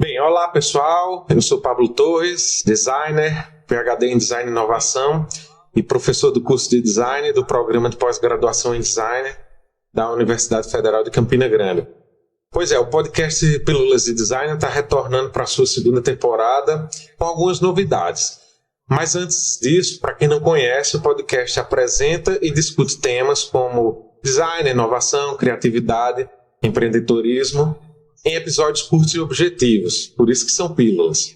Bem, olá pessoal, eu sou Pablo Torres, designer, PhD em Design e Inovação e professor do curso de Design do programa de pós-graduação em Design da Universidade Federal de Campina Grande. Pois é, o podcast Pílulas de Design está retornando para a sua segunda temporada com algumas novidades. Mas antes disso, para quem não conhece, o podcast apresenta e discute temas como design, inovação, criatividade, empreendedorismo, em episódios curtos e objetivos, por isso que são pílulas.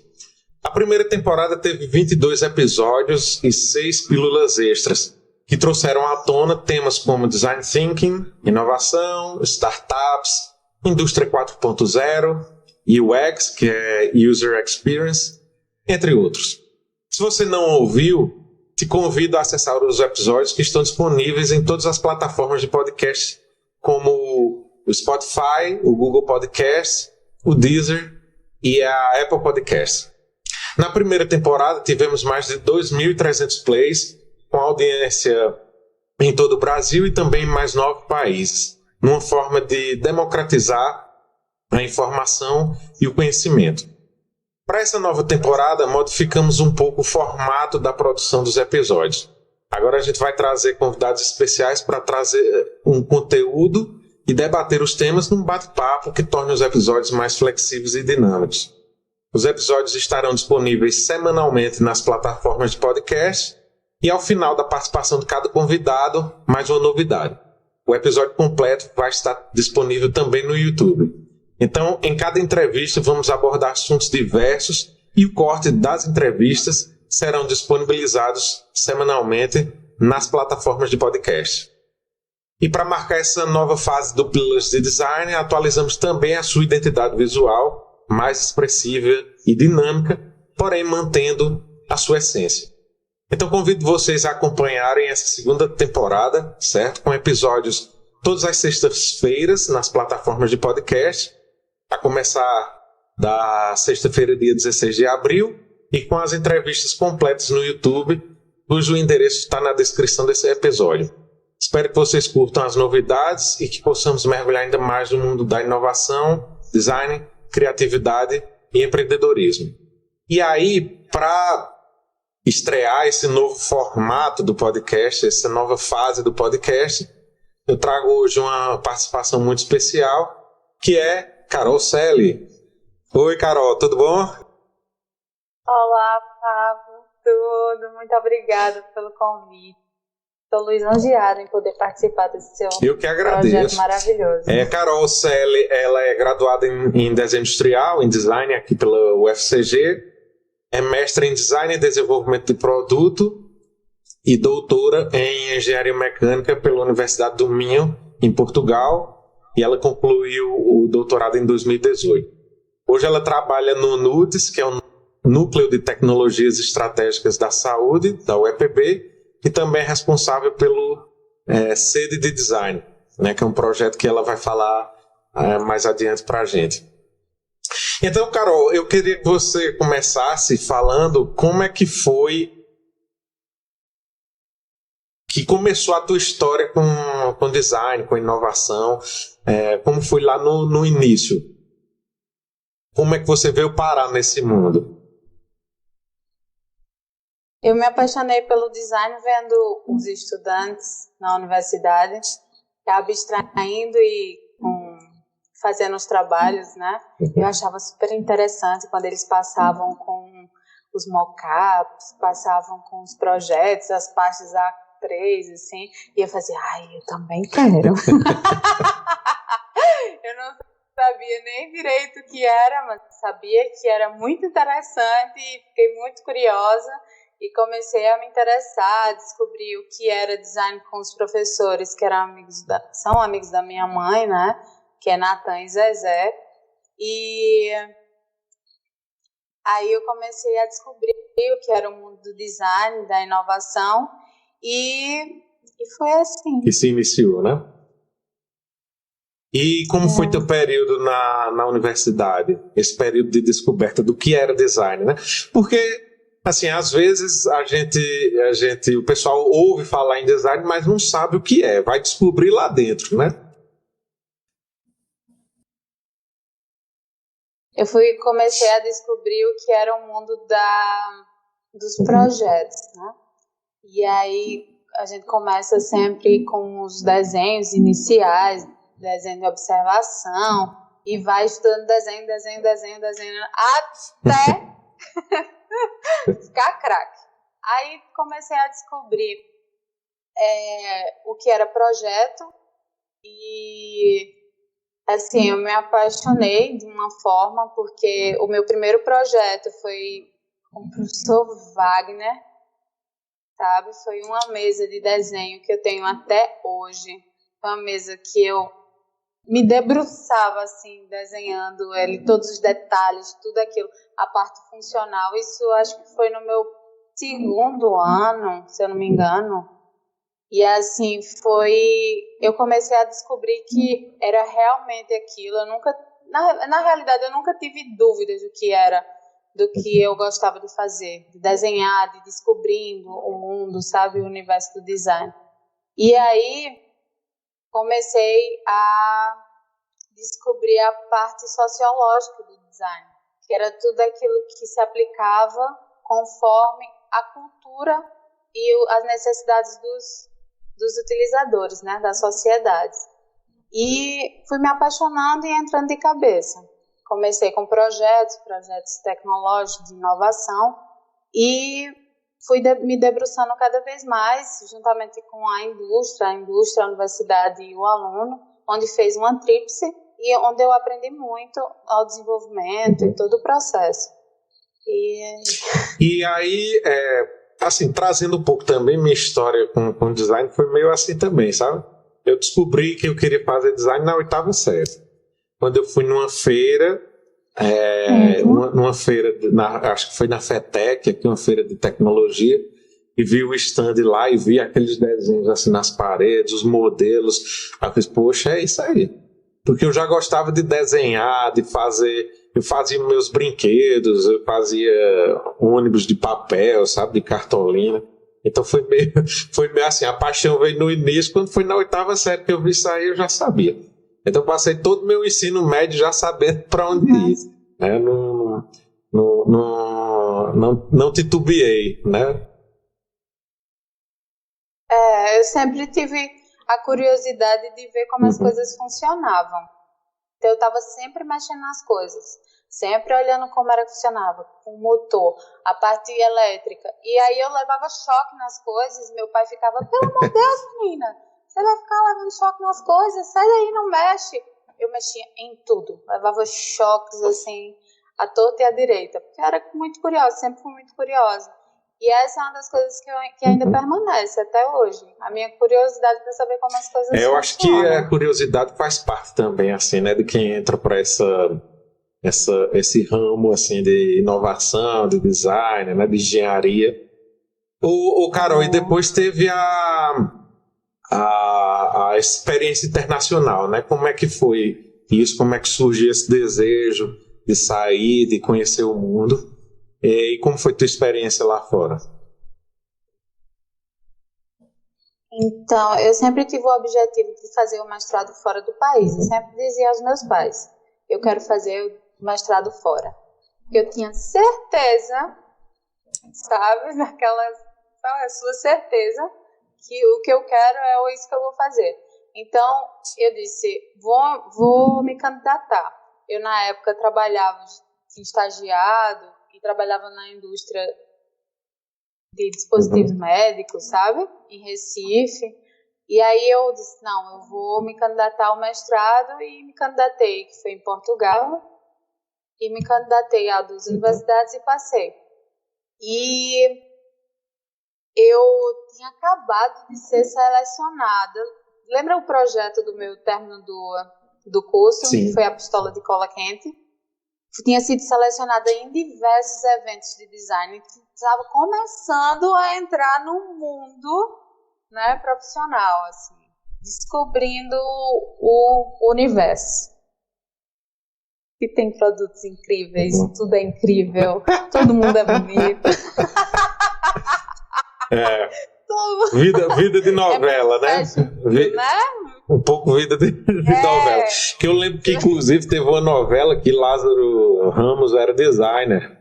A primeira temporada teve 22 episódios e 6 pílulas extras, que trouxeram à tona temas como design thinking, inovação, startups, indústria 4.0, UX, que é User Experience, entre outros. Se você não ouviu, te convido a acessar os episódios que estão disponíveis em todas as plataformas de podcast, como o Spotify, o Google Podcast, o Deezer e a Apple Podcast. Na primeira temporada tivemos mais de 2.300 plays, com audiência em todo o Brasil e também em mais 9 países, numa forma de democratizar a informação e o conhecimento. Para essa nova temporada, modificamos um pouco o formato da produção dos episódios. Agora a gente vai trazer convidados especiais para trazer um conteúdo e debater os temas num bate-papo que torne os episódios mais flexíveis e dinâmicos. Os episódios estarão disponíveis semanalmente nas plataformas de podcast e ao final da participação de cada convidado, mais uma novidade. O episódio completo vai estar disponível também no YouTube. Então, em cada entrevista vamos abordar assuntos diversos e o corte das entrevistas serão disponibilizados semanalmente nas plataformas de podcast. E para marcar essa nova fase do Pílulas de Design, atualizamos também a sua identidade visual, mais expressiva e dinâmica, porém mantendo a sua essência. Então convido vocês a acompanharem essa segunda temporada, certo? Com episódios todas as sextas-feiras nas plataformas de podcast, a começar da sexta-feira, dia 16 de abril, e com as entrevistas completas no YouTube, cujo endereço está na descrição desse episódio. Espero que vocês curtam as novidades e que possamos mergulhar ainda mais no mundo da inovação, design, criatividade e empreendedorismo. E aí, para estrear esse novo formato do podcast, essa nova fase do podcast, eu trago hoje uma participação muito especial, que é Carol Celli. Oi, Carol, tudo bom? Olá, Pablo, tudo. Muito obrigada pelo convite. Estou lisonjeada em poder participar desse seu Eu que agradeço. Projeto maravilhoso. Carol Celli, ela é graduada em Desenho Industrial, em Design aqui pela UFCG, é mestre em Design e Desenvolvimento de Produto e doutora em Engenharia Mecânica pela Universidade do Minho, em Portugal, e ela concluiu o doutorado em 2018. Hoje ela trabalha no NUTES, que é o Núcleo de Tecnologias Estratégicas da Saúde, da UEPB, e também é responsável pelo Sede de Design, né, que é um projeto que ela vai falar mais adiante para a gente. Então, Carol, eu queria que você começasse falando como é que foi que começou a tua história com design, com inovação, como foi lá no início. Como é que você veio parar nesse mundo? Eu me apaixonei pelo design vendo os estudantes na universidade abstraindo e fazendo os trabalhos, né? Eu achava super interessante quando eles passavam com os mock-ups, passavam com os projetos, as pastas A3, assim, e eu fazia, eu também quero. Eu não sabia nem direito o que era, mas sabia que era muito interessante e fiquei muito curiosa. E comecei a me interessar, a descobrir o que era design com os professores que eram são amigos da minha mãe, né? Que é Natan e Zezé. E aí eu comecei a descobrir o que era o mundo do design, da inovação. E foi assim. Que se iniciou, né? E como foi teu período na universidade? Esse período de descoberta do que era design, né? Porque assim, às vezes o pessoal ouve falar em design, mas não sabe o que é. Vai descobrir lá dentro, né? comecei a descobrir o que era o mundo dos projetos, né? E aí a gente começa sempre com os desenhos iniciais, desenho de observação, e vai estudando desenho, até ficar craque. Aí comecei a descobrir o que era projeto e, assim, eu me apaixonei de uma forma, porque o meu primeiro projeto foi com o professor Wagner, sabe? Foi uma mesa de desenho que eu tenho até hoje. Foi uma mesa que eu me debruçava, assim, desenhando ele, todos os detalhes, tudo aquilo, a parte funcional. Isso acho que foi no meu segundo ano, se eu não me engano. E assim, eu comecei a descobrir que era realmente aquilo. Eu nunca, na realidade, eu nunca tive dúvidas do que eu gostava de fazer, de desenhar, de descobrindo o mundo, sabe, o universo do design. E aí comecei a descobrir a parte sociológica do design, que era tudo aquilo que se aplicava conforme a cultura e as necessidades dos utilizadores, né, da sociedade. E fui me apaixonando e entrando de cabeça. Comecei com projetos tecnológicos, de inovação, e fui me debruçando cada vez mais, juntamente com a indústria, a universidade e o aluno, onde fez uma tríplice, e onde eu aprendi muito ao desenvolvimento e todo o processo. E aí, assim, trazendo um pouco também minha história com design, foi meio assim também, sabe? Eu descobri que eu queria fazer design na 8ª série. Quando eu fui numa feira, numa feira, acho que foi na FETEC, aqui uma feira de tecnologia, e vi o stand lá e vi aqueles desenhos assim nas paredes, os modelos. Aí eu fiz, poxa, é isso aí. Porque eu já gostava de desenhar, de fazer. Eu fazia meus brinquedos, eu fazia ônibus de papel, sabe, de cartolina. Então foi meio assim, a paixão veio no início. Quando foi na 8ª série que eu vi isso aí, eu já sabia. Então eu passei todo o meu ensino médio já sabendo para onde ir. Né? Não titubeei, né? Eu sempre tive a curiosidade de ver como as coisas funcionavam. Então eu estava sempre mexendo nas coisas, sempre olhando como era que funcionava, o motor, a parte elétrica. E aí eu levava choque nas coisas, meu pai ficava, pelo amor de Deus, menina, você vai ficar levando choque nas coisas, sai daí, não mexe. Eu mexia em tudo, levava choques assim, à torta e à direita, porque eu era muito curiosa, sempre fui muito curiosa. E essa é uma das coisas que ainda permanece até hoje. A minha curiosidade para saber como as coisas funcionam. Eu acho que a curiosidade faz parte também, assim, né, de quem entra para esse ramo, assim, de inovação, de design, né, de engenharia. Carol, e depois teve a experiência internacional, né? Como é que foi isso? Como é que surgiu esse desejo de sair, de conhecer o mundo? E como foi tua experiência lá fora? Então, eu sempre tive o objetivo de fazer o mestrado fora do país. Eu sempre dizia aos meus pais, eu quero fazer o mestrado fora. Eu tinha certeza, sabe, a sua certeza, que o que eu quero é isso que eu vou fazer. Então, eu disse, vou me candidatar. Eu, na época, trabalhava, tinha estagiado, e trabalhava na indústria de dispositivos médicos, sabe? Em Recife. E aí eu disse, não, eu vou me candidatar ao mestrado e me candidatei, que foi em Portugal, e me candidatei a 2 universidades e passei. E eu tinha acabado de ser selecionada. Lembra o projeto do meu término do curso, Sim. que foi a pistola de cola quente? Tinha sido selecionada em diversos eventos de design, que estava começando a entrar no mundo, né, profissional, assim, descobrindo o universo. E tem produtos incríveis, tudo é incrível, todo mundo é bonito. Vida de novela, né? Né? Um pouco vida de novela. Que eu lembro que, inclusive, teve uma novela que Lázaro Ramos era designer.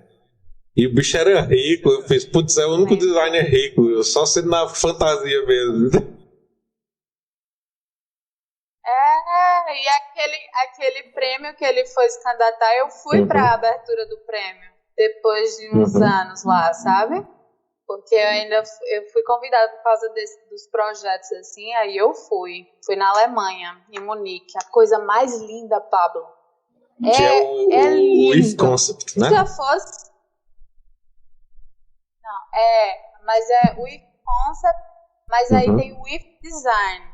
E o bicho era rico. Eu fiz, putz, é o único designer rico. Eu só sendo na fantasia mesmo. E aquele prêmio que ele foi se candidatar, eu fui para a abertura do prêmio. Depois de uns anos lá, sabe? Porque eu fui convidada por causa dos projetos, assim, aí eu fui. Fui na Alemanha, em Munique. A coisa mais linda, Pablo. Que é o If Concept, né? Se já fosse... Não, mas é o If Concept, mas aí tem o If Design,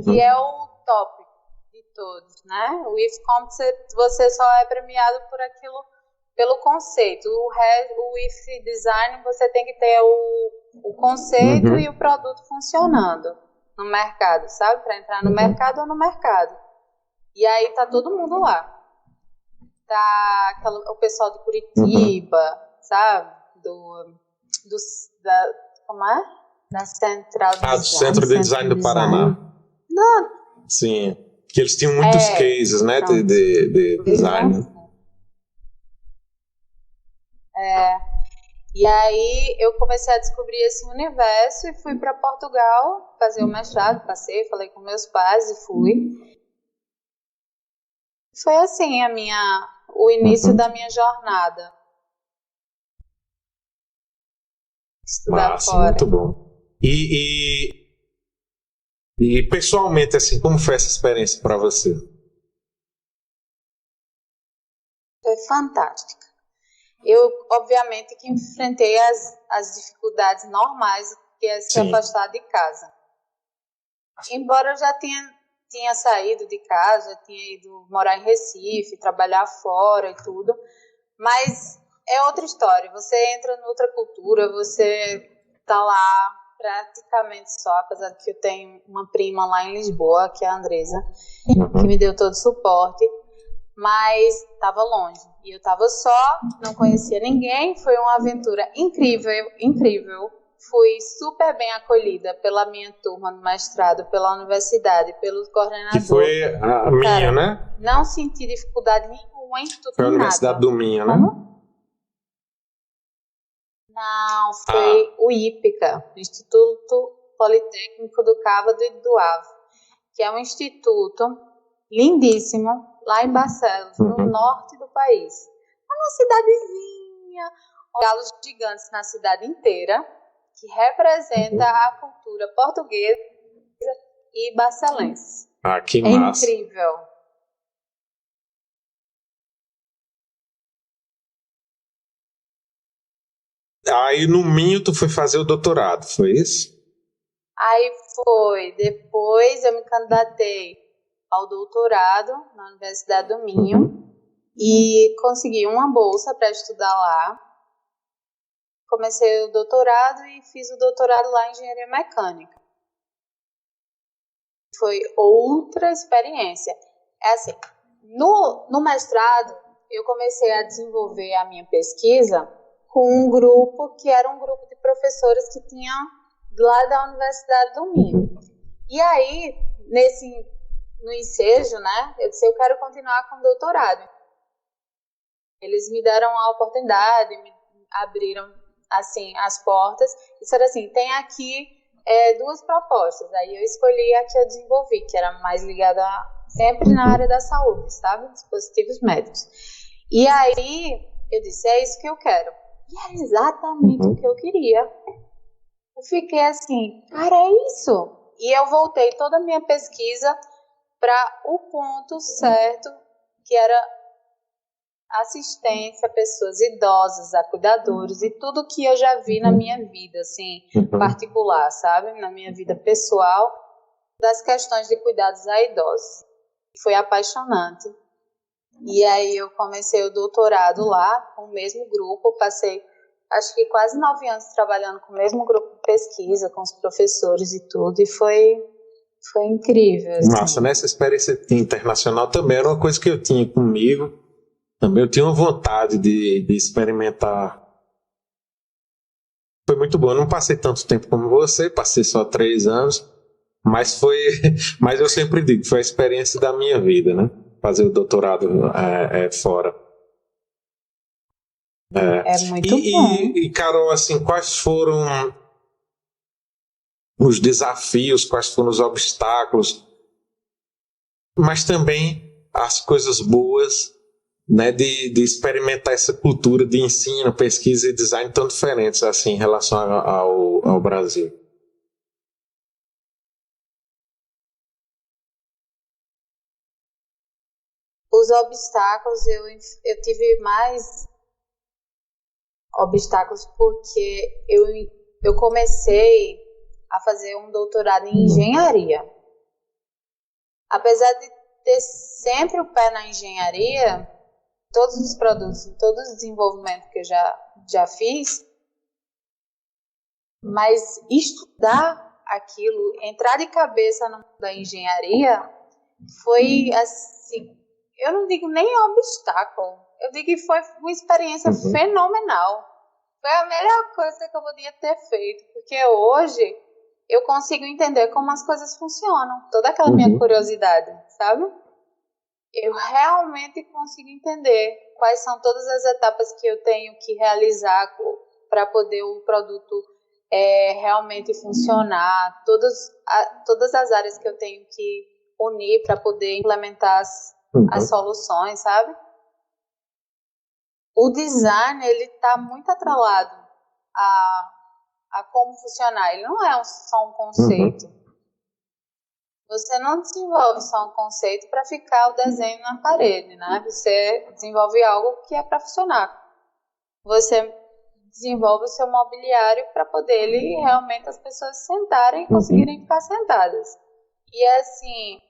que é o top de todos, né? O If Concept, você só é premiado por aquilo... Pelo conceito. O If Design, você tem que ter o conceito e o produto funcionando no mercado, sabe? Para entrar no mercado ou no mercado. E aí tá todo mundo lá. Tá o pessoal de Curitiba, sabe? Como é? Da Central de Design. Do Centro de Design do Paraná. Não. Sim. Que eles tinham muitos cases, né? De design. E aí eu comecei a descobrir esse universo e fui para Portugal fazer o mestrado, falei com meus pais e fui. Foi assim o início da minha jornada. Estudar fora. Muito bom. E pessoalmente, assim, como foi essa experiência para você? Foi fantástica. Eu, obviamente, que enfrentei as dificuldades normais que é se afastar de casa. Embora eu já tinha saído de casa, já tinha ido morar em Recife, trabalhar fora e tudo, mas é outra história. Você entra em outra cultura, você tá lá praticamente só, apesar de que eu tenho uma prima lá em Lisboa, que é a Andresa, que me deu todo o suporte, mas estava longe. E eu estava só, não conhecia ninguém, foi uma aventura incrível. Fui super bem acolhida pela minha turma no mestrado, pela universidade, pelos coordenadores. Que foi a minha, né? Não senti dificuldade nenhuma em estudar. Foi a Universidade do Minho, né? Como? Não, foi o IPCA, o Instituto Politécnico do Cabo do Ave, que é um instituto lindíssimo, lá em Barcelos, no norte do país. É uma cidadezinha, galos gigantes na cidade inteira, que representa a cultura portuguesa e barcelense. Que massa. É incrível. Aí no Minho tu foi fazer o doutorado, foi isso? Aí foi. Depois eu me candidatei ao doutorado na Universidade do Minho e consegui uma bolsa para estudar lá. Comecei o doutorado e fiz o doutorado lá em Engenharia Mecânica. Foi outra experiência. É assim, no mestrado eu comecei a desenvolver a minha pesquisa com um grupo que era um grupo de professores que tinham lá da Universidade do Minho. E aí, no ensejo, né, eu disse, eu quero continuar com o doutorado. Eles me deram a oportunidade, me abriram, assim, as portas, e disseram assim, tem aqui duas propostas. Aí eu escolhi a que eu desenvolvi, que era mais ligada sempre na área da saúde, sabe, dispositivos médicos. E aí, eu disse, é isso que eu quero. E era exatamente o que eu queria. Eu fiquei assim, cara, é isso. E eu voltei toda a minha pesquisa para o ponto certo, que era assistência a pessoas idosas, a cuidadores, e tudo que eu já vi na minha vida, assim, particular, sabe? Na minha vida pessoal, das questões de cuidados a idosos. Foi apaixonante. E aí eu comecei o doutorado lá, com o mesmo grupo, passei acho que quase 9 anos trabalhando com o mesmo grupo de pesquisa, com os professores e tudo, e foi incrível. Assim. Nossa, nessa experiência internacional também era uma coisa que eu tinha comigo, também eu tinha uma vontade de experimentar Foi muito bom. Eu não passei tanto tempo como você, passei só 3 anos, mas foi, mas eu sempre digo, foi a experiência da minha vida, né? Fazer o doutorado fora. É muito bom. Carol, assim, quais foram os desafios, quais foram os obstáculos, mas também as coisas boas, né, de experimentar essa cultura de ensino, pesquisa e design tão diferentes assim em relação ao Brasil? Os obstáculos, eu tive mais obstáculos porque eu comecei a fazer um doutorado em engenharia. Apesar de ter sempre o pé na engenharia, todos os produtos, todo o desenvolvimento que eu já fiz, mas estudar aquilo, entrar de cabeça no mundo da engenharia, foi assim, eu não digo nem obstáculo, eu digo que foi uma experiência fenomenal. Foi a melhor coisa que eu podia ter feito, porque hoje eu consigo entender como as coisas funcionam, toda aquela minha curiosidade, sabe? Eu realmente consigo entender quais são todas as etapas que eu tenho que realizar para poder o produto realmente funcionar, todas as áreas que eu tenho que unir para poder implementar as soluções, sabe? O design, ele está muito atrelado a como funcionar. Ele não é só um conceito. Você não desenvolve só um conceito para ficar o desenho na parede, né? Você desenvolve algo que é para funcionar. Você desenvolve o seu mobiliário para poder ele realmente as pessoas sentarem e conseguirem ficar sentadas. E assim,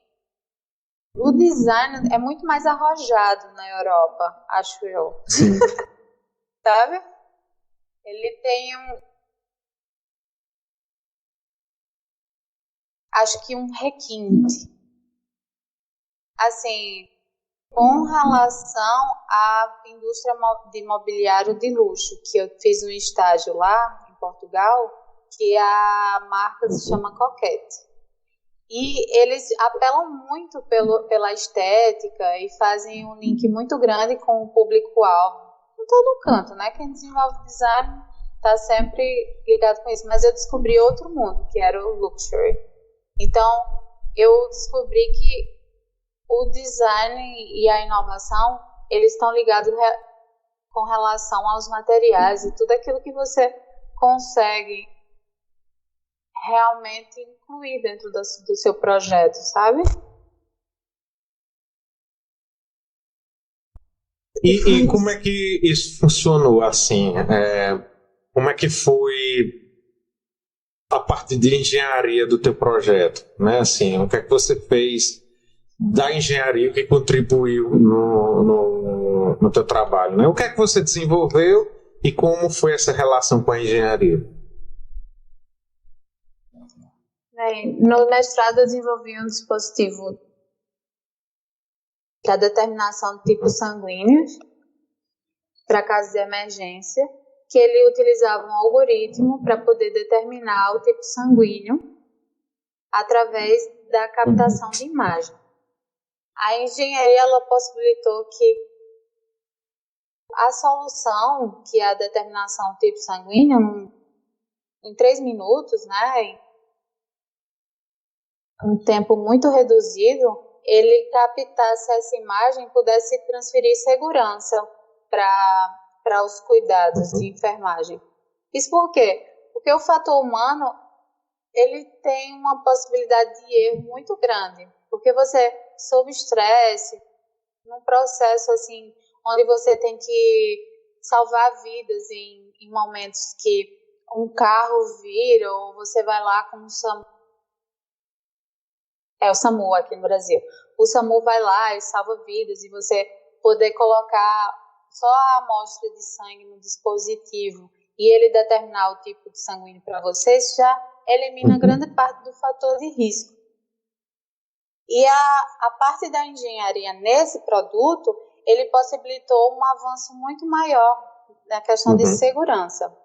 o design é muito mais arrojado na Europa, acho eu. Sim. Sabe? Ele tem acho que um requinte. Assim, com relação à indústria de mobiliário de luxo, que eu fiz um estágio lá em Portugal, que a marca se chama Coquette. E eles apelam muito pela estética e fazem um link muito grande com o público-alvo. Em todo canto, né? Quem desenvolve design está sempre ligado com isso. Mas eu descobri outro mundo, que era o luxury. Então, eu descobri que o design e a inovação, eles estão ligados com relação aos materiais e tudo aquilo que você consegue realmente incluir dentro do seu projeto, sabe? E como é que isso funcionou assim? Como é que foi a parte de engenharia do teu projeto, né? Assim, o que é que você fez da engenharia que contribuiu no teu trabalho, né? O que é que você desenvolveu e como foi essa relação com a engenharia? No mestrado eu desenvolvi um dispositivo para determinação de tipos sanguíneos para casos de emergência, que ele utilizava um algoritmo para poder determinar o tipo sanguíneo através da captação de imagem. A engenharia ela possibilitou que a solução, que é a determinação do tipo sanguíneo, em 3 minutos, né, um tempo muito reduzido, ele captasse essa imagem e pudesse transferir segurança para os cuidados de enfermagem. Isso por quê? Porque o fator humano, ele tem uma possibilidade de erro muito grande, porque você, sob estresse, num processo assim, onde você tem que salvar vidas em momentos que um carro vira, ou você vai lá com o SAMU aqui no Brasil. O SAMU vai lá e salva vidas, e você poder colocar só a amostra de sangue no dispositivo e ele determinar o tipo de sanguíneo para você, isso já elimina grande parte do fator de risco. E a parte da engenharia nesse produto, ele possibilitou um avanço muito maior na questão de segurança.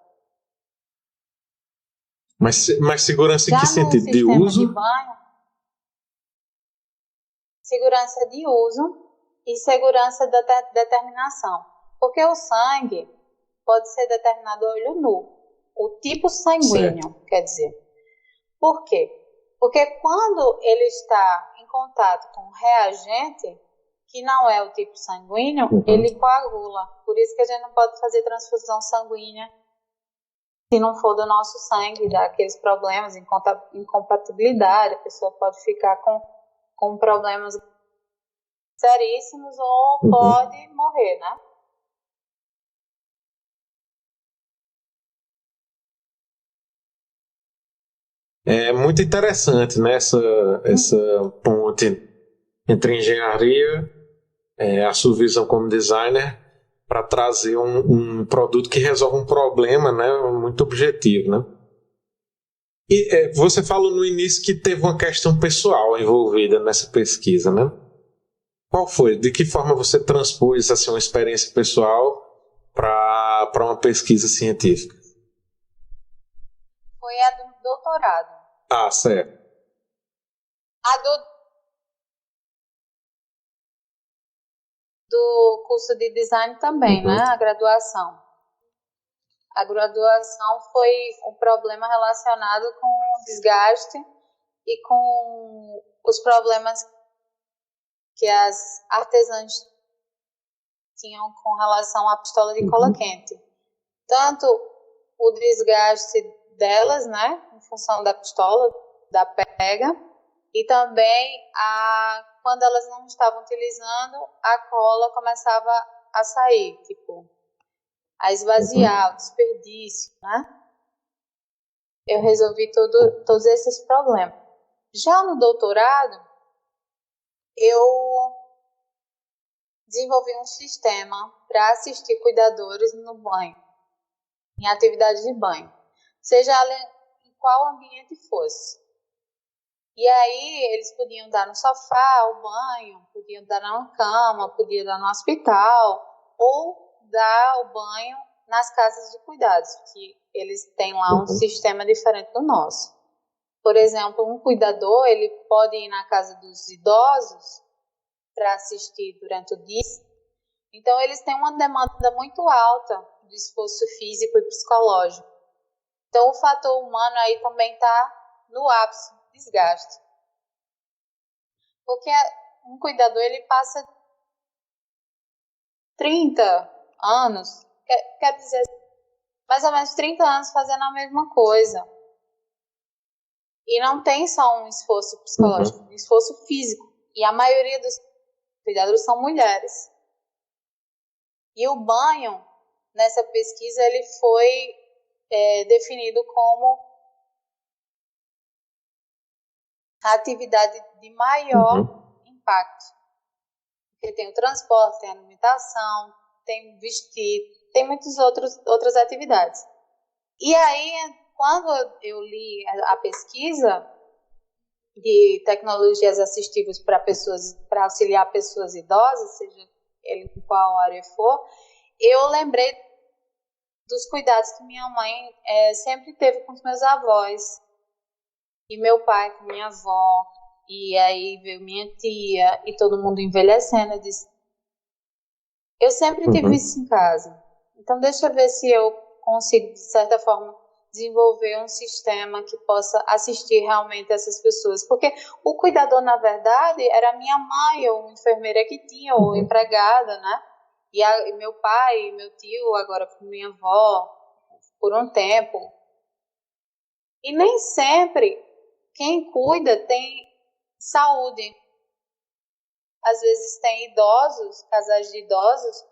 Mas segurança em Já que no sentido? De sistema uso? de banho, segurança de uso e segurança da determinação. Porque o sangue pode ser determinado a olho nu. O tipo sanguíneo, Certo. quer dizer. Por quê? Porque quando ele está em contato com um reagente, que não é o tipo sanguíneo, ele coagula. Por isso que a gente não pode fazer transfusão sanguínea se não for do nosso sangue, dá aqueles problemas, incompatibilidade, a pessoa pode ficar com problemas seríssimos ou pode morrer, né? É muito interessante, né, essa ponte entre engenharia, a sua visão como designer, para trazer um produto que resolve um problema, né, muito objetivo, né? E você falou no início que teve uma questão pessoal envolvida nessa pesquisa, né? Qual foi? De que forma você transpôs assim, uma experiência pessoal para uma pesquisa científica? Foi a do doutorado. Ah, certo. A do curso de design também, né? A graduação. A graduação foi um problema relacionado com o desgaste e com os problemas que as artesãs tinham com relação à pistola de cola quente. Tanto o desgaste delas, né, em função da pistola, da pega, e também quando elas não estavam utilizando, a cola começava a sair, tipo, a esvaziar, o desperdício, né? Eu resolvi todos esses problemas. Já no doutorado, eu desenvolvi um sistema para assistir cuidadores no banho, em atividade de banho, seja em qual ambiente fosse. E aí eles podiam dar no sofá o banho, podiam dar na cama, podiam dar no hospital, ou dar o banho nas casas de cuidados, que eles têm lá um sistema diferente do nosso. Por exemplo, um cuidador, ele pode ir na casa dos idosos para assistir durante o dia. Então, eles têm uma demanda muito alta do esforço físico e psicológico. Então, o fator humano aí também está no ápice, desgaste. Porque um cuidador, ele passa 30 anos, quer dizer, mais ou menos 30 anos fazendo a mesma coisa. E não tem só um esforço psicológico, um esforço físico. E a maioria dos cuidadores são mulheres. E o banho, nessa pesquisa, ele foi definido como a atividade de maior impacto. Porque tem o transporte, tem a alimentação, tem o vestir, tem muitas outras atividades. E aí, quando eu li a pesquisa de tecnologias assistivas para auxiliar pessoas idosas, seja ele em qual área for, eu lembrei dos cuidados que minha mãe sempre teve com os meus avós, e meu pai com minha avó, e aí veio minha tia, e todo mundo envelhecendo. Eu disse, eu sempre tive isso em casa, então deixa eu ver se eu consigo, de certa forma, desenvolver um sistema que possa assistir realmente essas pessoas, porque o cuidador, na verdade, era minha mãe, ou uma enfermeira que tinha, ou empregada, né? E meu pai e meu tio, agora com minha avó, por um tempo. E nem sempre quem cuida tem saúde. Às vezes tem idosos, casais de idosos,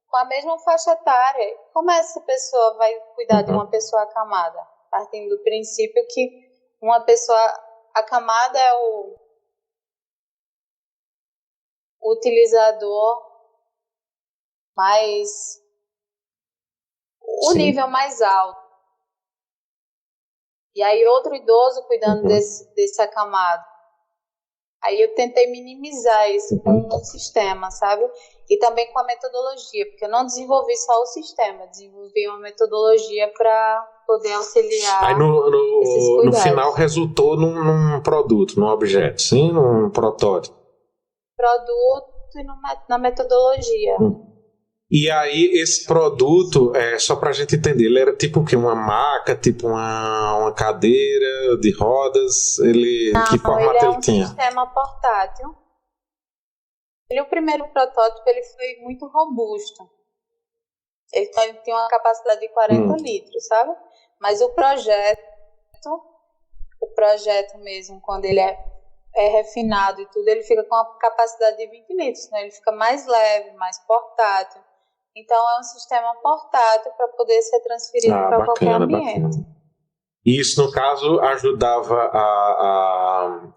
com a mesma faixa etária. Como essa pessoa vai cuidar de uma pessoa acamada? Partindo do princípio que uma pessoa acamada é o utilizador mais... o nível mais alto. E aí outro idoso cuidando desse acamado. Aí eu tentei minimizar isso com um sistema, sabe? E também com a metodologia, porque eu não desenvolvi só o sistema, desenvolvi uma metodologia para poder auxiliar Aí esses no cuidados. final resultou num produto, num objeto, sim? Num protótipo. Produto e na metodologia. E aí esse produto, só pra gente entender, ele era tipo o quê? Uma maca, tipo uma cadeira de rodas? Que formato ele tinha? Ele é um sistema portátil. O primeiro protótipo ele foi muito robusto. Ele tinha uma capacidade de 40 litros, sabe? Mas o projeto mesmo, quando ele é refinado e tudo, ele fica com uma capacidade de 20 litros, né? Ele fica mais leve, mais portátil. Então, é um sistema portátil para poder ser transferido para qualquer ambiente. Bacana. E isso, no caso, ajudava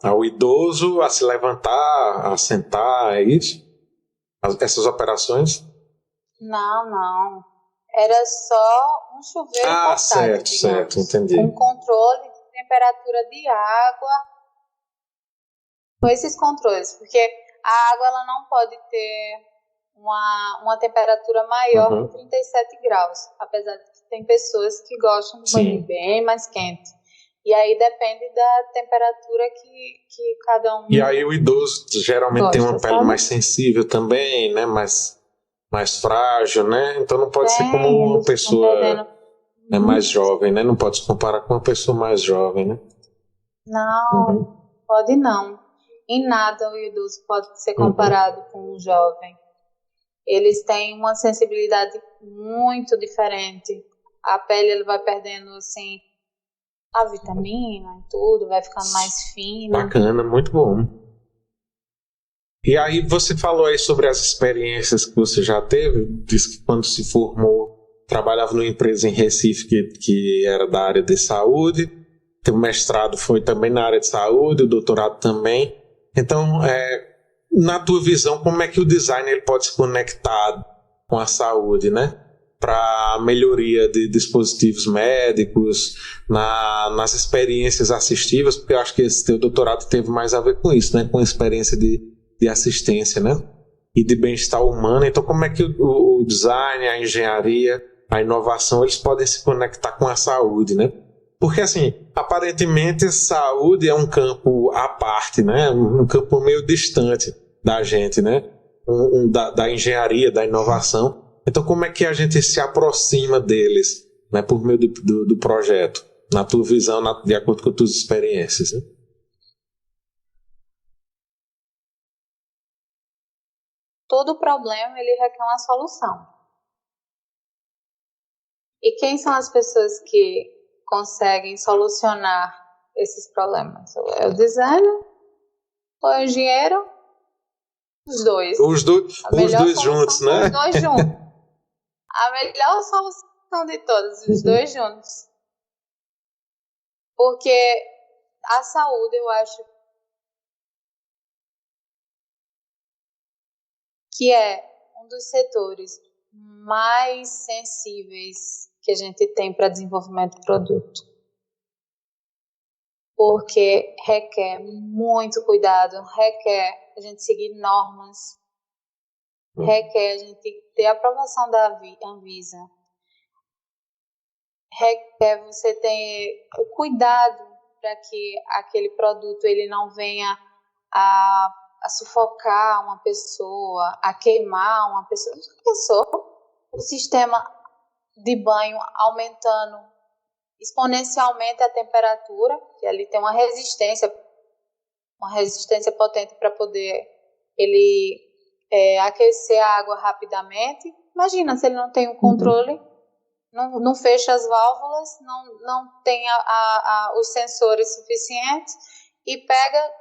ao idoso a se levantar, a sentar, é isso? Essas operações? Não. Era só um chuveiro portátil, certo, entendi. Com controle de temperatura de água, com esses controles, porque a água ela não pode ter uma temperatura maior que 37 graus, apesar de que tem pessoas que gostam de banho bem mais quente. E aí depende da temperatura que cada um. E aí o idoso geralmente gosta, tem uma pele sabe? mais sensível também, né? Mais frágil, né? Então não pode ser como uma pessoa mais jovem, né? Não pode se comparar com uma pessoa mais jovem, né? Não, pode não. Em nada o idoso pode ser comparado com um jovem. Eles têm uma sensibilidade muito diferente. A pele ele vai perdendo assim a vitamina e tudo, vai ficando mais fina. Bacana, muito bom. E aí você falou aí sobre as experiências que você já teve, disse que quando se formou trabalhava numa empresa em Recife que era da área de saúde, teu mestrado foi também na área de saúde, o doutorado também. Então, na tua visão, como é que o design ele pode se conectar com a saúde, né? Para a melhoria de dispositivos médicos, nas experiências assistivas, porque eu acho que esse teu doutorado teve mais a ver com isso, né? Com a experiência de assistência, né? E de bem-estar humano. Então, como é que o design, a engenharia, a inovação, eles podem se conectar com a saúde, né? Porque, assim, aparentemente, saúde é um campo à parte, né? Um campo meio distante da gente, né? Da engenharia, da inovação. Então, como é que a gente se aproxima deles, né? Por meio do projeto, na tua visão, de acordo com as tuas experiências, né? Todo problema ele requer uma solução. E quem são as pessoas que conseguem solucionar esses problemas? É o designer ou é o engenheiro? Os dois. Os dois juntos, né? Os dois juntos. A melhor solução de todas, os dois juntos. Porque a saúde, eu acho que é um dos setores mais sensíveis que a gente tem para desenvolvimento de produto. Porque requer muito cuidado, requer a gente seguir normas, requer a gente ter a aprovação da Anvisa, requer você ter o cuidado para que aquele produto ele não venha a sufocar uma pessoa, a queimar uma pessoa. Já pensou? O sistema de banho aumentando exponencialmente a temperatura, que ali tem uma resistência potente para poder ele aquecer a água rapidamente. Imagina se ele não tem um controle, não fecha as válvulas, não tem os sensores suficientes e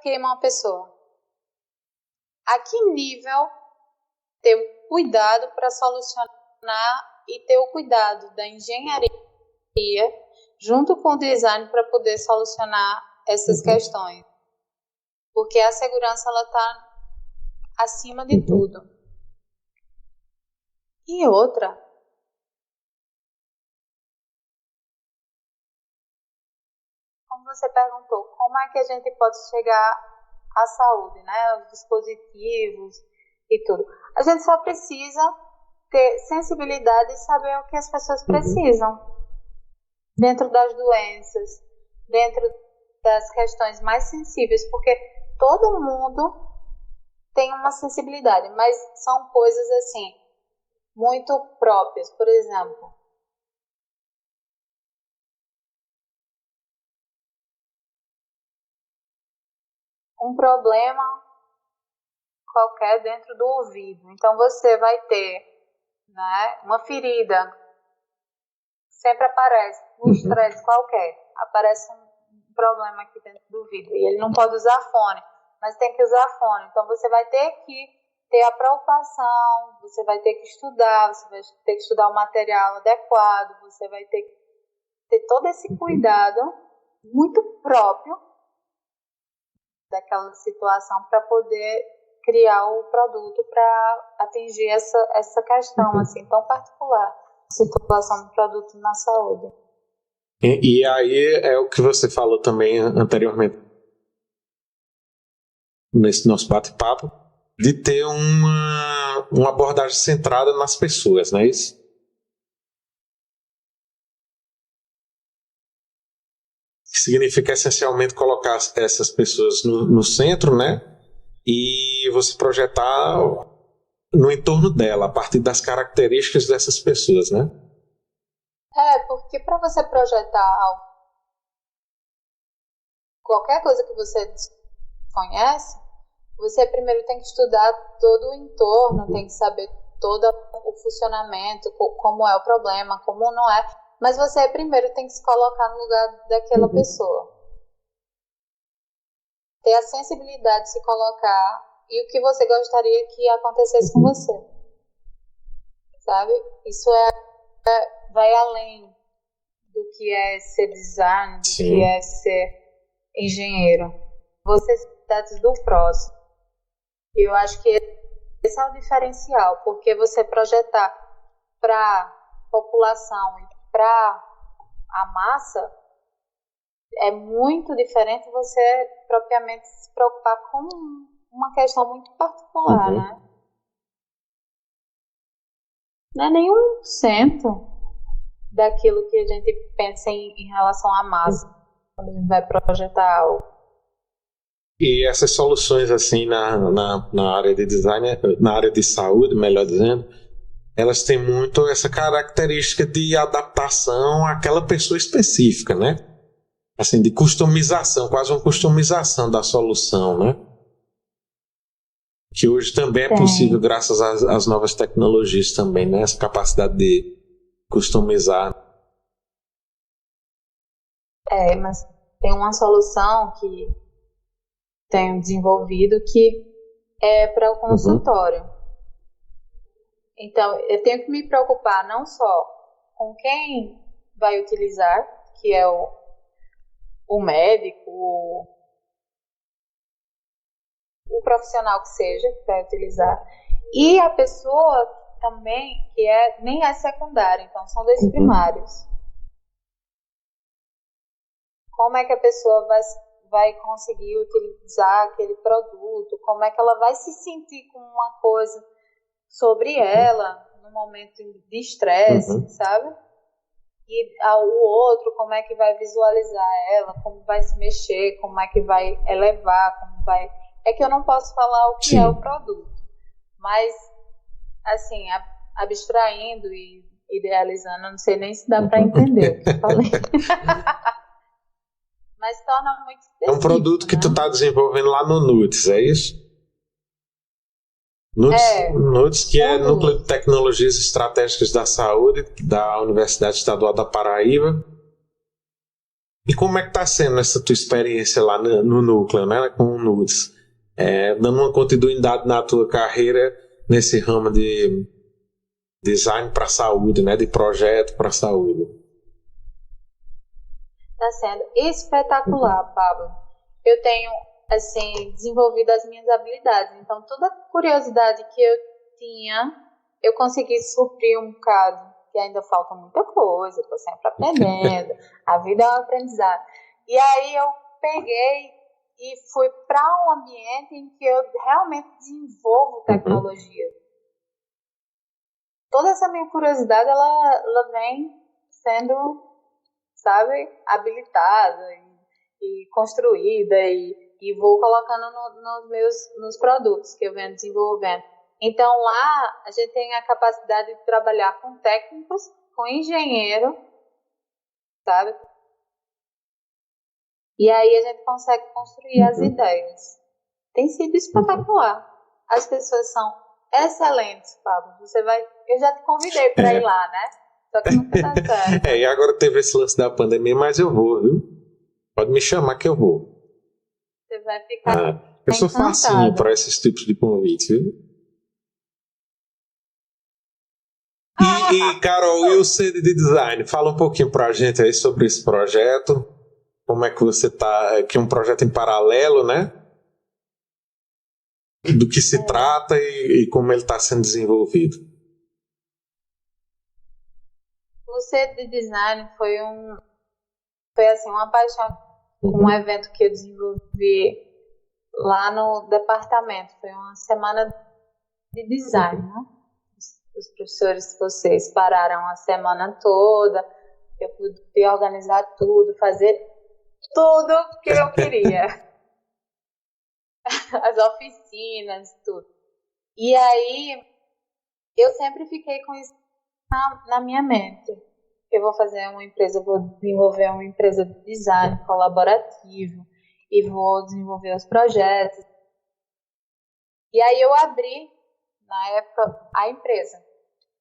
queima uma pessoa. A que nível ter o cuidado para solucionar e ter o cuidado da engenharia junto com o design para poder solucionar essas questões? Porque a segurança ela está acima de tudo. E outra, como você perguntou, como é que a gente pode chegar à saúde, né? Os dispositivos e tudo. A gente só precisa ter sensibilidade e saber o que as pessoas precisam. dentro das doenças, dentro das questões mais sensíveis, porque todo mundo tem uma sensibilidade, mas são coisas assim, muito próprias. Por exemplo, um problema qualquer dentro do ouvido. Então você vai ter, né, uma ferida. Sempre aparece, um estresse qualquer, aparece um problema aqui dentro do ouvido. E ele não pode usar fone, mas tem que usar fone. Então você vai ter que ter a preocupação, você vai ter que estudar, você vai ter que estudar o material adequado, você vai ter que ter todo esse cuidado muito próprio daquela situação para poder criar o produto para atingir essa questão assim tão particular, situação do produto na saúde. E aí é o que você falou também anteriormente nesse nosso bate-papo, de ter uma abordagem centrada nas pessoas, não é isso? Significa essencialmente colocar essas pessoas no centro, né? E você projetar no entorno dela, a partir das características dessas pessoas, né? Porque para você projetar algo, qualquer coisa que você desconhece, você primeiro tem que estudar todo o entorno, tem que saber todo o funcionamento, como é o problema, como não é. Mas você primeiro tem que se colocar no lugar daquela pessoa. Ter a sensibilidade de se colocar e o que você gostaria que acontecesse com você. Sabe? Isso vai além do que é ser design, do que é ser engenheiro. Você se trata do próximo. E eu acho que esse é o diferencial, porque você projetar para a população e para a massa é muito diferente você propriamente se preocupar com uma questão muito particular, né? Não é nem 1% daquilo que a gente pensa em relação à massa, quando a gente vai projetar algo. E essas soluções assim na área de design, na área de saúde, melhor dizendo, elas têm muito essa característica de adaptação àquela pessoa específica, né? Assim, de customização, quase uma customização da solução, né? Que hoje também é possível graças às novas tecnologias também, né? Essa capacidade de customizar. Mas tem uma solução que tenho desenvolvido que é para o consultório. Então, eu tenho que me preocupar não só com quem vai utilizar, que é o médico, o profissional que seja, que vai utilizar, e a pessoa também que nem é secundária, então são dois primários. Como é que a pessoa vai conseguir utilizar aquele produto, como é que ela vai se sentir com uma coisa sobre ela no momento de estresse, sabe? E o outro, como é que vai visualizar ela, como vai se mexer, como é que vai elevar, como vai... É que eu não posso falar o que é o produto, mas, assim, abstraindo e idealizando, eu não sei nem se dá para entender o que eu falei. Mas torna muito específico. É um produto que tu está desenvolvendo lá no NUTS, é isso? NUTS, que é Núcleo de Tecnologias Estratégicas da Saúde, da Universidade Estadual da Paraíba. E como é que está sendo essa tua experiência lá no núcleo, né, com o NUTS? Dando uma continuidade na tua carreira nesse ramo de design para a saúde, né, de projeto para a saúde. Está sendo espetacular, Pablo. Eu tenho, assim, desenvolvido as minhas habilidades. Então, toda a curiosidade que eu tinha, eu consegui suprir um bocado, que ainda falta muita coisa, estou sempre aprendendo. A vida é um aprendizado. E aí eu peguei e fui para um ambiente em que eu realmente desenvolvo tecnologia. Toda essa minha curiosidade, ela vem sendo, sabe, habilitada e construída e vou colocando nos produtos que eu venho desenvolvendo. Então lá a gente tem a capacidade de trabalhar com técnicos, com engenheiro, sabe? E aí a gente consegue construir as ideias. Tem sido espetacular. As pessoas são excelentes, Pablo. Eu já te convidei para ir lá, né? Só que nunca dá certo. E agora teve esse lance da pandemia, mas eu vou, viu? Pode me chamar que eu vou. Você vai ficar eu sou facinho para esses tipos de convite, viu? E Carol, e o CD de Design? Fala um pouquinho pra gente aí sobre esse projeto. Como é que você tá? Que é um projeto em paralelo, né? Do que se trata e como ele está sendo desenvolvido. O CD de Design foi assim, uma paixão. Um evento que eu desenvolvi lá no departamento. Foi uma semana de design, né? Os professores, vocês pararam a semana toda, eu pude organizar tudo, fazer tudo que eu queria. As oficinas, tudo. E aí, eu sempre fiquei com isso na minha mente. Eu vou desenvolver uma empresa de design colaborativo e vou desenvolver os projetos. E aí eu abri, na época, a empresa.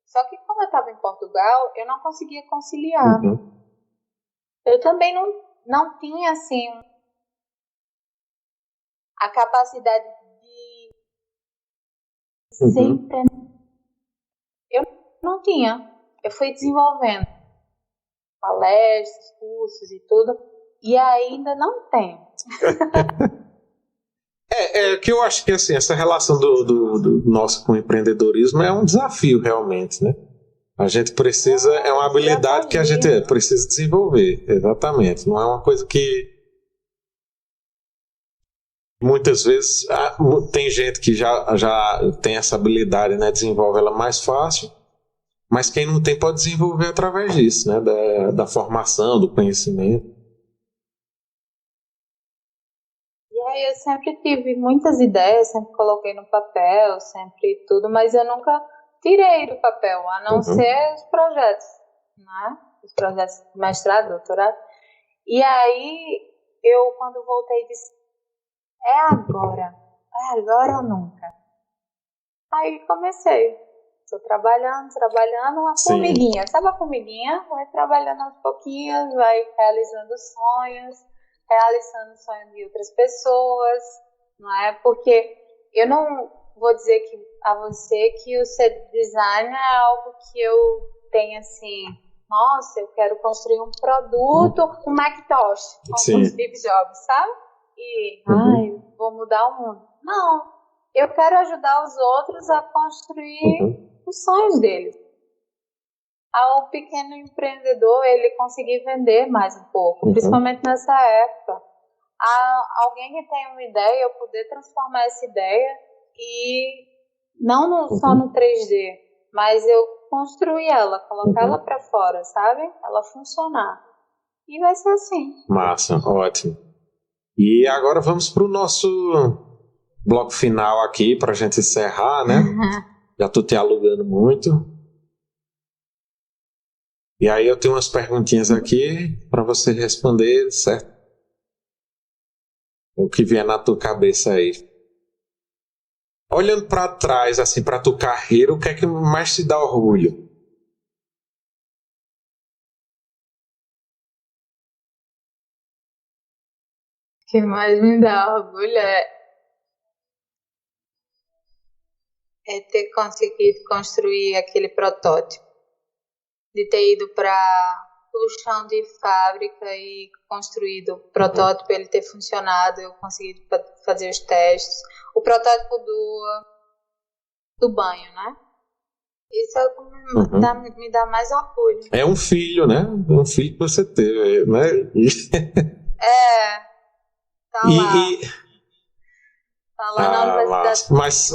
Só que como eu estava em Portugal, eu não conseguia conciliar. Eu também não tinha, assim, a capacidade de ser empreendedor. Eu não tinha. Eu fui desenvolvendo palestras, cursos e tudo, e ainda não tenho. Que eu acho que assim, essa relação do nosso com o empreendedorismo é um desafio realmente, né? A gente precisa, é uma habilidade que a gente precisa desenvolver, exatamente. Não é uma coisa que muitas vezes tem gente que já tem essa habilidade, né? Desenvolve ela mais fácil, mas quem não tem pode desenvolver através disso, né? Da formação, do conhecimento. Eu sempre tive muitas ideias, sempre coloquei no papel, sempre tudo, mas eu nunca tirei do papel, a não ser os projetos, né? Os projetos de mestrado, doutorado. E aí, eu quando voltei disse, é agora ou nunca. Aí comecei, estou trabalhando, uma formiguinha, sabe a formiguinha? Vai trabalhando aos pouquinhos, vai realizando sonhos de outras pessoas, não é? Porque eu não vou dizer a você que o CD Design é algo que eu tenho assim, nossa, eu quero construir um produto, um Macintosh, como o Steve Jobs, sabe? E, vou mudar o mundo. Não, eu quero ajudar os outros a construir os sonhos deles. Ao pequeno empreendedor ele conseguir vender mais um pouco, principalmente nessa época. A alguém que tem uma ideia, eu poder transformar essa ideia e não só no 3D, mas eu construir ela, colocar ela para fora, sabe? Ela funcionar. E vai ser assim. Massa, ótimo. E agora vamos para o nosso bloco final aqui, para a gente encerrar, né? Já estou te alugando muito. E aí eu tenho umas perguntinhas aqui para você responder, certo? O que vier na tua cabeça aí. Olhando para trás, assim, para tua carreira, o que é que mais te dá orgulho? O que mais me dá orgulho é ter conseguido construir aquele protótipo. De ter ido para o chão de fábrica e construído o protótipo, ele ter funcionado, eu consegui fazer os testes. O protótipo do banho, né? Isso é o que me dá mais orgulho. É um filho, né? Um filho que você teve, né? Tá lá. Tá lá na universidade. Mas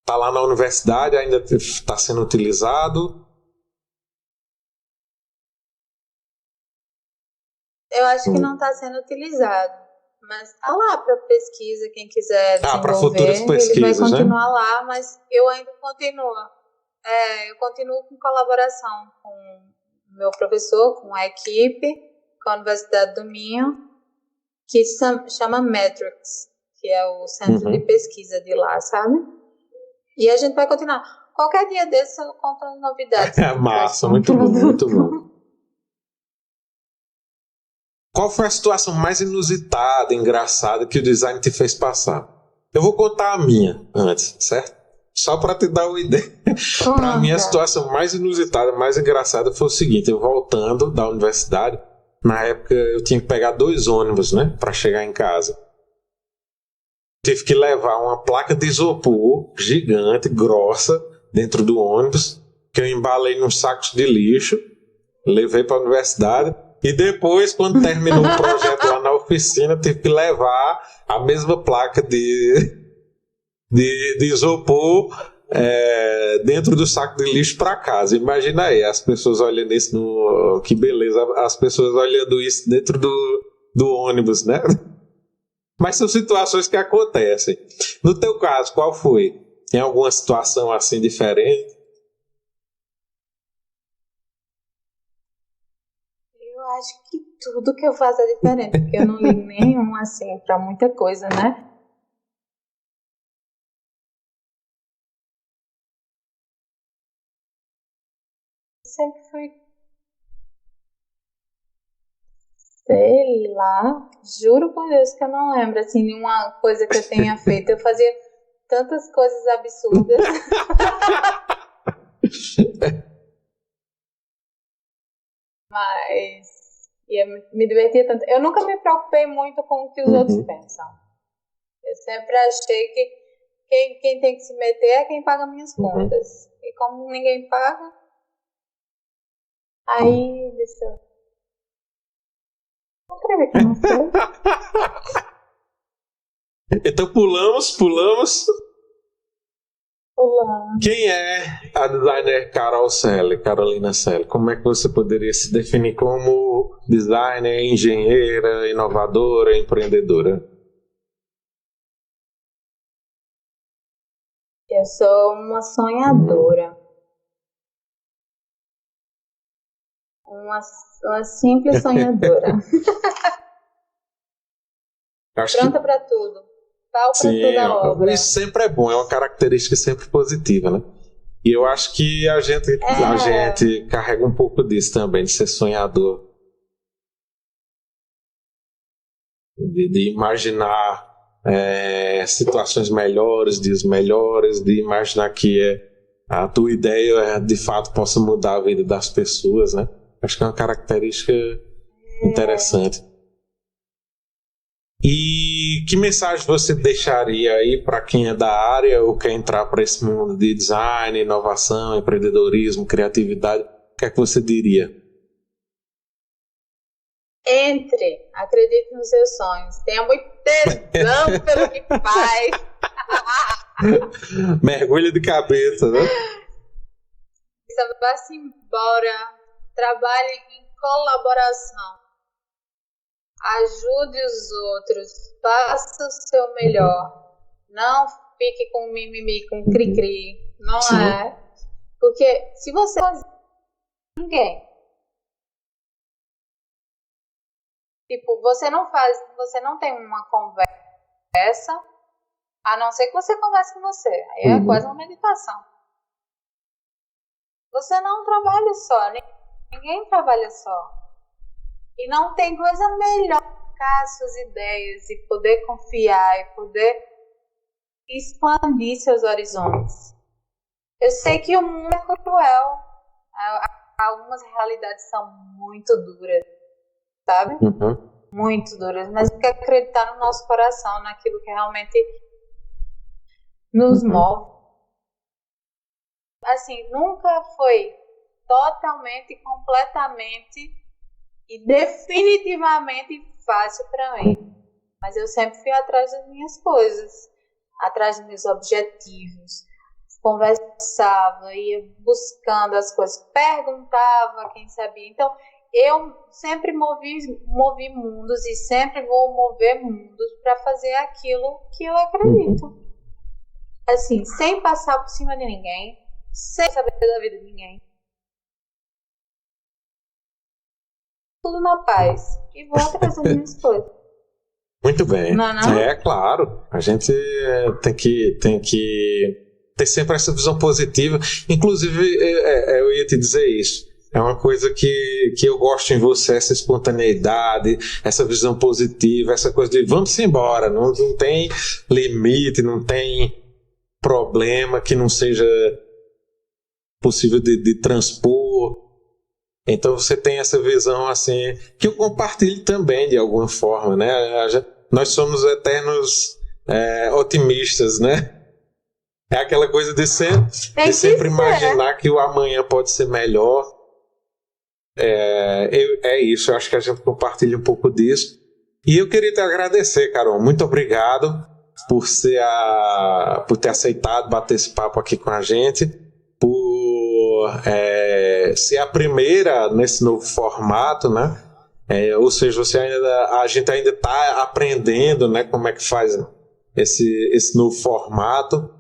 tá lá na universidade, ainda está sendo utilizado? Eu acho que não está sendo utilizado, mas está lá para pesquisa, quem quiser para desenvolver, futuras pesquisas, ele vai continuar né? lá, mas eu ainda continuo. Eu continuo com colaboração com o meu professor, com a equipe, com a Universidade do Minho, que chama Metrics, que é o centro de pesquisa de lá, sabe? E a gente vai continuar. Qualquer dia desses eu conto as novidades. Massa, muito bom, muito bom. Qual foi a situação mais inusitada, engraçada que o design te fez passar? Eu vou contar a minha antes, certo? Só para te dar uma ideia. Para mim, a situação mais inusitada, mais engraçada foi o seguinte: eu voltando da universidade, na época eu tinha que pegar 2 ônibus, né, para chegar em casa. Tive que levar uma placa de isopor gigante, grossa, dentro do ônibus, que eu embalei nos sacos de lixo, levei para a universidade. E depois, quando terminou o projeto lá na oficina, tive que levar a mesma placa de isopor dentro do saco de lixo para casa. Imagina aí, as pessoas olhando isso, que beleza, as pessoas olhando isso dentro do ônibus, né? Mas são situações que acontecem. No teu caso, qual foi? Tem alguma situação assim diferente? Eu acho que tudo que eu faço é diferente, porque eu não ligo nenhum assim para muita coisa, né? Sempre fui, sei lá, juro por Deus que eu não lembro assim de uma coisa que eu tenha feito. Eu fazia tantas coisas absurdas. Mas me divertia tanto. Eu nunca me preocupei muito com o que os outros pensam. Eu sempre achei que quem tem que se meter é quem paga minhas contas. E como ninguém paga, aí deixa eu... Não acredito que eu não sei. Então pulamos. Pulando. Quem é a designer Carolina Selle? Como é que você poderia se definir como designer, engenheira, inovadora, empreendedora? Eu sou uma sonhadora. Uma simples sonhadora. Pronta para tudo. Pau para toda a obra. Isso sempre é bom, é uma característica sempre positiva, né? E eu acho que a gente carrega um pouco disso também, de ser sonhador. De imaginar situações melhores, dias melhores, de imaginar que a tua ideia de fato possa mudar a vida das pessoas, né? Acho que é uma característica interessante. E que mensagem você deixaria aí para quem é da área ou quer entrar para esse mundo de design, inovação, empreendedorismo, criatividade? O que é que você diria? Entre, acredite nos seus sonhos, tenha muito tesão pelo que faz. Mergulha de cabeça, né? Vá-se embora, trabalhe em colaboração, ajude os outros, faça o seu melhor, não fique com mimimi, com cri-cri, não é? Porque se você faz ninguém, tipo, você não tem uma conversa, a não ser que você converse com você, aí é quase uma meditação. Você não trabalha só, ninguém trabalha só. E não tem coisa melhor que trocar suas ideias e poder confiar e poder expandir seus horizontes. Eu sei que o mundo é cruel. Algumas realidades são muito duras, sabe? Muito duras. Mas tem que acreditar no nosso coração, naquilo que realmente nos move. Assim, nunca foi totalmente, completamente e definitivamente fácil para mim. Mas eu sempre fui atrás das minhas coisas, atrás dos meus objetivos. Conversava, ia buscando as coisas, perguntava quem sabia. Então, eu sempre movi mundos e sempre vou mover mundos para fazer aquilo que eu acredito. Assim, sem passar por cima de ninguém, sem saber da vida de ninguém. Tudo na paz. E vou atrás das minhas coisas. Muito bem. Não? É claro. A gente tem que ter sempre essa visão positiva. Inclusive, eu ia te dizer isso. É uma coisa que eu gosto em você, essa espontaneidade, essa visão positiva, essa coisa de vamos embora, não tem limite, não tem problema que não seja possível de transpor. Então você tem essa visão assim, que eu compartilho também de alguma forma, né? Nós somos eternos otimistas, né? É aquela coisa de sempre imaginar que o amanhã pode ser melhor. É isso, eu acho que a gente compartilha um pouco disso. E eu queria te agradecer, Carol. Muito obrigado por ter aceitado bater esse papo aqui com a gente, por ser a primeira nesse novo formato, né? Ou seja, a gente ainda está aprendendo, né, como é que faz esse novo formato,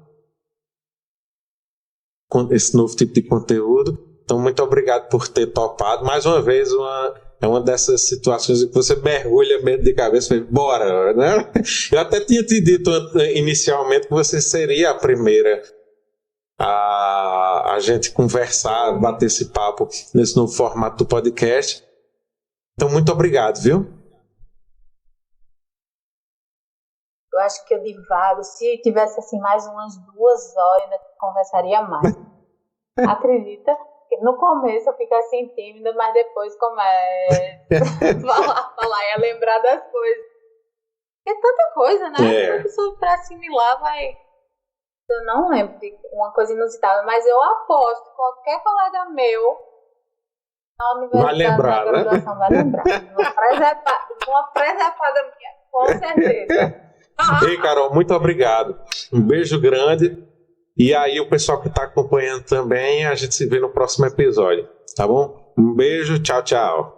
esse novo tipo de conteúdo. Então, muito obrigado por ter topado. Mais uma vez, é uma dessas situações em que você mergulha mesmo de cabeça e fala, bora, né? Eu até tinha te dito inicialmente que você seria a primeira a gente conversar, bater esse papo nesse novo formato do podcast. Então, muito obrigado, viu? Eu acho que eu divago. Se tivesse assim mais umas 2 horas, ainda conversaria mais. Acredita? No começo eu fico assim tímida, mas depois começo a falar e a lembrar das coisas. É tanta coisa, né? A pessoa para assimilar vai... Eu não lembro de uma coisa inusitada, mas eu aposto que qualquer colega meu na universidade, vai lembrar, na graduação, né? Vai lembrar. Uma presepada minha, com certeza. Ei, Carol, muito obrigado. Um beijo grande. E aí, o pessoal que está acompanhando também, a gente se vê no próximo episódio, tá bom? Um beijo, tchau, tchau.